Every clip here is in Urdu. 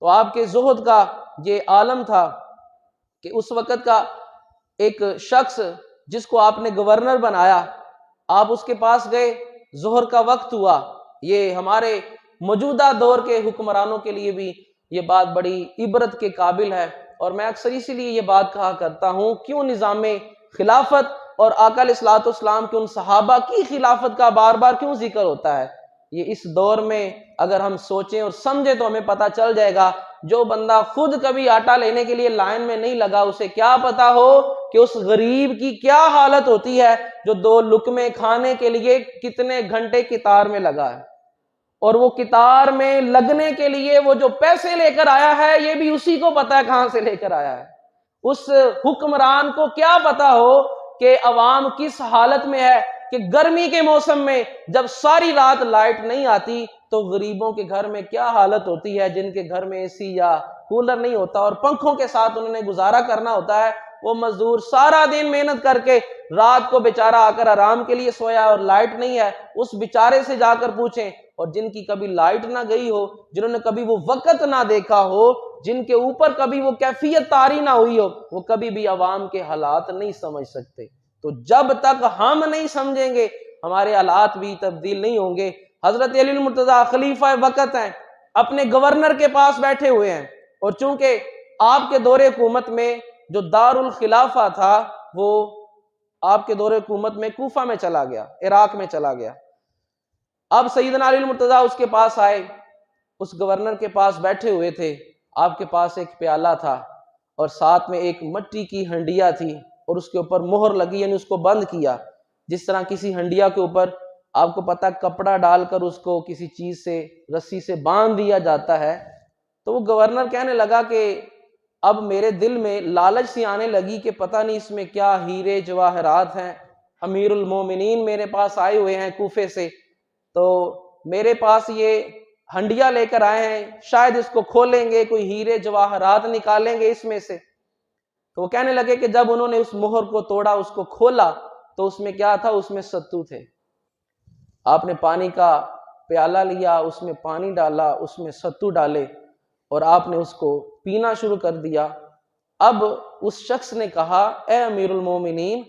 تو آپ کے زہد کا یہ عالم تھا کہ اس وقت کا ایک شخص جس کو آپ نے گورنر بنایا، آپ اس کے پاس گئے، ظہر کا وقت ہوا۔ یہ ہمارے موجودہ دور کے حکمرانوں کے لیے بھی یہ بات بڑی عبرت کے قابل ہے، اور میں اکثر اسی لیے یہ بات کہا کرتا ہوں، کیوں نظام خلافت اور آقا علیہ الصلوۃ والسلام کے ان صحابہ کی خلافت کا بار بار کیوں ذکر ہوتا ہے؟ یہ اس دور میں اگر ہم سوچیں اور سمجھیں تو ہمیں پتہ چل جائے گا، جو بندہ خود کبھی آٹا لینے کے لیے لائن میں نہیں لگا، اسے کیا پتا ہو کہ اس غریب کی کیا حالت ہوتی ہے جو 2 لقمے کھانے کے لیے کتنے گھنٹے قطار میں لگا ہے، اور وہ قطار میں لگنے کے لیے وہ جو پیسے لے کر آیا ہے یہ بھی اسی کو پتا ہے کہاں سے لے کر آیا ہے۔ اس حکمران کو کیا پتا ہو کہ عوام کس حالت میں ہے، کہ گرمی کے موسم میں جب ساری رات لائٹ نہیں آتی تو غریبوں کے گھر میں کیا حالت ہوتی ہے، جن کے گھر میں اے سی یا کولر نہیں ہوتا اور پنکھوں کے ساتھ انہوں نے گزارا کرنا ہوتا ہے۔ وہ مزدور سارا دن محنت کر کے رات کو بیچارہ آ کر آرام کے لیے سویا اور لائٹ نہیں ہے، اس بیچارے سے جا کر پوچھیں، اور جن کی کبھی لائٹ نہ گئی ہو، جنہوں نے کبھی وہ وقت نہ دیکھا ہو، جن کے اوپر کبھی وہ کیفیت طاری نہ ہوئی ہو، وہ کبھی بھی عوام کے حالات نہیں سمجھ سکتے۔ تو جب تک ہم نہیں سمجھیں گے ہمارے حالات بھی تبدیل نہیں ہوں گے۔ حضرت علی المرتضیٰ خلیفہ وقت ہیں، اپنے گورنر کے پاس بیٹھے ہوئے ہیں، اور چونکہ آپ کے دور حکومت میں جو دار الخلافہ تھا وہ آپ کے دور حکومت میں کوفہ میں چلا گیا، عراق میں چلا گیا۔ اب سیدنا علی المرتضیٰ اس کے پاس آئے، اس گورنر کے پاس بیٹھے ہوئے تھے، آپ کے پاس ایک پیالہ تھا اور ساتھ میں ایک مٹی کی ہنڈیا تھی، اور اس کے اوپر مہر لگی، یعنی اس کو بند کیا، جس طرح کسی ہنڈیا کے اوپر آپ کو پتہ کپڑا ڈال کر اس کو کسی چیز سے رسی سے باندھ دیا جاتا ہے۔ تو وہ گورنر کہنے لگا کہ اب میرے دل میں لالچ سی آنے لگی کہ پتہ نہیں اس میں کیا ہیرے جواہرات ہیں، امیر المومنین میرے پاس آئے ہوئے ہیں کوفے سے، تو میرے پاس یہ ہنڈیا لے کر آئے ہیں، شاید اس کو کھولیں گے کوئی ہیرے جواہرات نکالیں گے اس میں سے۔ تو وہ کہنے لگے کہ جب انہوں نے اس مہر کو توڑا، اس کو کھولا، تو اس میں کیا تھا؟ اس میں ستو تھے۔ آپ نے پانی کا پیالہ لیا، اس میں پانی ڈالا، اس میں ستو ڈالے، اور آپ نے اس کو پینا شروع کر دیا۔ اب اس شخص نے کہا، اے امیر المومنین،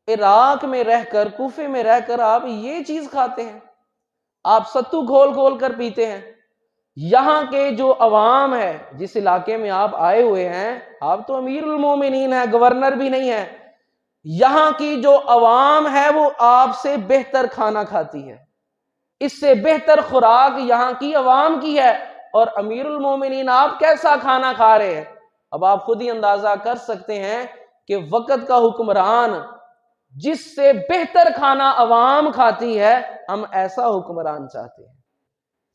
عراق میں رہ کر، کوفے میں رہ کر آپ یہ چیز کھاتے ہیں، آپ ستو گھول گھول کر پیتے ہیں؟ یہاں کے جو عوام ہے، جس علاقے میں آپ آئے ہوئے ہیں، آپ تو امیر المومنین ہیں، گورنر بھی نہیں ہیں، یہاں کی جو عوام ہے وہ آپ سے بہتر کھانا کھاتی ہے، اس سے بہتر خوراک یہاں کی عوام کی ہے، اور امیر المومنین آپ کیسا کھانا کھا رہے ہیں؟ اب آپ خود ہی اندازہ کر سکتے ہیں کہ وقت کا حکمران جس سے بہتر کھانا عوام کھاتی ہے، ہم ایسا حکمران چاہتے ہیں۔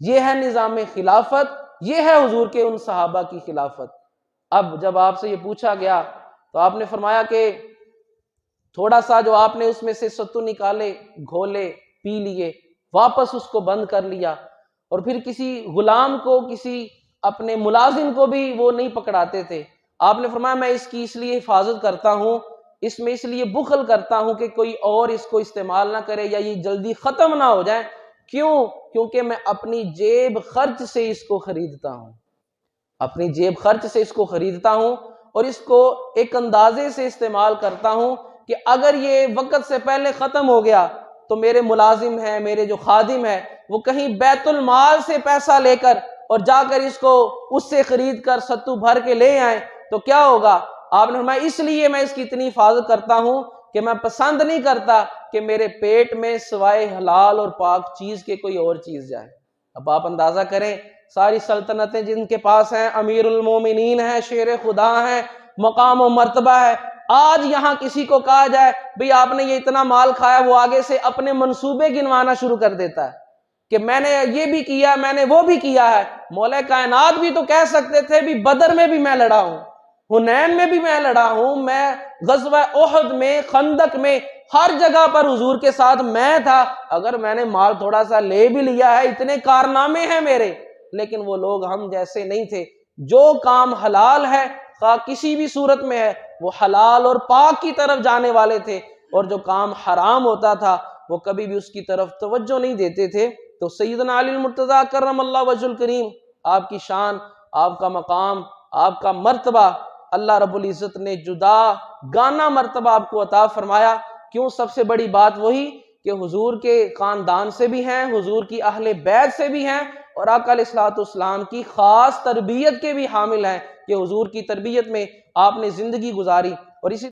یہ ہے نظام خلافت، یہ ہے حضور کے ان صحابہ کی خلافت۔ اب جب آپ سے یہ پوچھا گیا تو آپ نے فرمایا کہ تھوڑا سا جو آپ نے اس میں سے ستو نکالے، گھولے، پی لیے، واپس اس کو بند کر لیا، اور پھر کسی غلام کو، کسی اپنے ملازم کو بھی وہ نہیں پکڑاتے تھے۔ آپ نے فرمایا میں اس کی اس لیے حفاظت کرتا ہوں، اس میں اس لیے بخل کرتا ہوں کہ کوئی اور اس کو استعمال نہ کرے یا یہ جلدی ختم نہ ہو جائے۔ کیوں؟ کیونکہ میں اپنی جیب خرچ سے اس کو خریدتا ہوں، اپنی جیب خرچ سے اس کو خریدتا ہوں، اور اس کو ایک اندازے سے استعمال کرتا ہوں کہ اگر یہ وقت سے پہلے ختم ہو گیا تو میرے ملازم ہیں، میرے جو خادم ہیں، وہ کہیں بیت المال سے پیسہ لے کر اور جا کر اس کو اس سے خرید کر ستو بھر کے لے آئیں تو کیا ہوگا؟ آپ نے فرمایا اس لیے میں اس کی اتنی حفاظت کرتا ہوں کہ میں پسند نہیں کرتا کہ میرے پیٹ میں سوائے حلال اور پاک چیز کے کوئی اور چیز جائے۔ اب آپ اندازہ کریں، ساری سلطنتیں جن کے پاس ہیں، امیر المومنین ہیں، شیر خدا ہیں، مقام و مرتبہ ہے، آج یہاں کسی کو کہا جائے بھئی آپ نے یہ اتنا مال کھایا، وہ آگے سے اپنے منصوبے گنوانا شروع کر دیتا ہے کہ میں نے یہ بھی کیا، میں نے وہ بھی کیا ہے۔ مولا کائنات بھی تو کہہ سکتے تھے بھی بدر میں بھی میں لڑا ہوں، حنین میں بھی میں لڑا ہوں، میں غزوہ احد میں، خندق میں، ہر جگہ پر حضور کے ساتھ میں تھا، اگر میں نے مال تھوڑا سا لے بھی لیا ہے، اتنے کارنامے ہیں میرے۔ لیکن وہ لوگ ہم جیسے نہیں تھے، جو کام حلال ہے خواہ کسی بھی صورت میں ہے، وہ حلال اور پاک کی طرف جانے والے تھے، اور جو کام حرام ہوتا تھا وہ کبھی بھی اس کی طرف توجہ نہیں دیتے تھے۔ تو سیدنا علی المرتضیٰ کرم اللہ وجہ الکریم، آپ کی شان آپ کا مقام، آپ کا مرتبہ اللہ رب العزت نے جدا گانا مرتبہ آپ کو عطا فرمایا۔ کیوں؟ سب سے بڑی بات وہی کہ حضور کے خاندان سے بھی ہیں، حضور کی اہل بیت سے بھی ہیں، اور آقا علیہ الصلوۃ والسلام کی خاص تربیت کے بھی حامل ہیں کہ حضور کی تربیت میں آپ نے زندگی گزاری۔ اور اسی